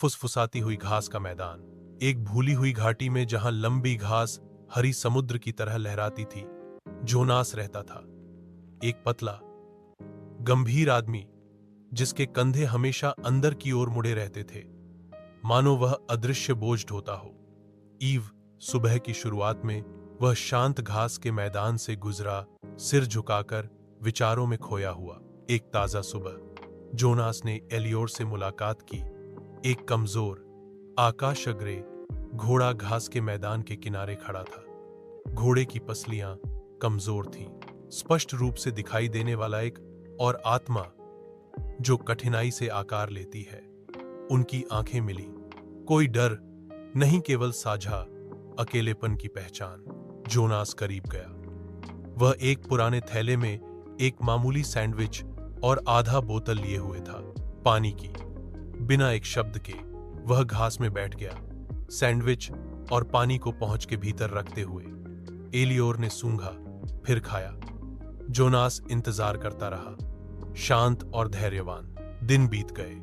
फुसफुसाती हुई घास का मैदान, एक भूली हुई घाटी में जहां लंबी घास हरी समुद्र की तरह लहराती थी, जोनास रहता था। एक पतला, गंभीर आदमी जिसके कंधे हमेशा अंदर की ओर मुड़े रहते थे, मानो वह अदृश्य बोझ ढोता हो। ईव सुबह की शुरुआत में वह शांत घास के मैदान से गुजरा, सिर झुकाकर विचारों में खोया हुआ। एक ताजा सुबह जोनास ने एलियोर से मुलाकात की। एक कमजोर, आकाशग्रे घोड़ा घास के मैदान के किनारे खड़ा था। घोड़े की पसलियां कमजोर थीं, स्पष्ट रूप से दिखाई देने वाला एक और आत्मा जो कठिनाई से आकार लेती है। उनकी आंखें मिली, कोई डर नहीं, केवल साझा अकेलेपन की पहचान। जोनास करीब गया। वह एक पुराने थैले में एक मामूली सैंडविच और आधा बोतल लिए हुए था, पानी की। बिना एक शब्द के वह घास में बैठ गया, सैंडविच और पानी को पहुंच के भीतर रखते हुए। एलियोर ने सूंघा, फिर खाया। जोनास इंतजार करता रहा, शांत और धैर्यवान। दिन बीत गए।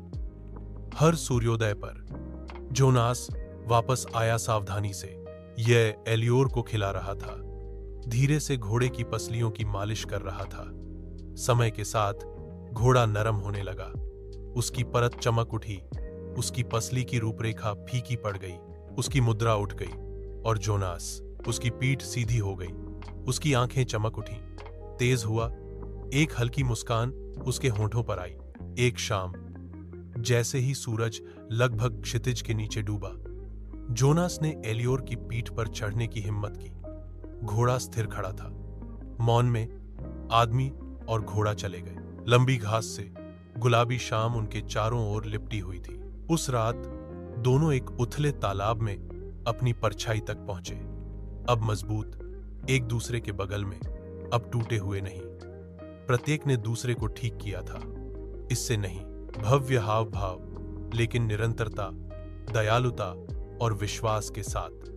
हर सूर्योदय पर जोनास वापस आया, सावधानी से। यह एलियोर को खिला रहा था, धीरे से घोड़े की पसलियों की मालिश कर रहा था। समय के साथ घोड़ा नरम होने लगा, उसकी परत चमक उठी, उसकी पसली की रूपरेखा फीकी पड़ गई, उसकी मुद्रा उठ गई और जोनास, उसकी पीठ सीधी हो गई, उसकी आंखें चमक उठी। तेज हुआ, एक हल्की मुस्कान उसके होंठों पर आई। एक शाम, जैसे ही सूरज लगभग क्षितिज के नीचे डूबा, जोनास ने एलियोर की पीठ पर चढ़ने की हिम्मत की। घोड़ा स्थिर खड़ा था। मौन में आदमी और घोड़ा चले गए। लंबी घास से गुलाबी शाम उनके चारों ओर लिपटी हुई थी। उस रात दोनों एक उथले तालाब में अपनी परछाई तक पहुंचे, अब मजबूत, एक दूसरे के बगल में, अब टूटे हुए नहीं। प्रत्येक ने दूसरे को ठीक किया था, इससे नहीं भव्य हाव भाव, लेकिन निरंतरता, दयालुता और विश्वास के साथ।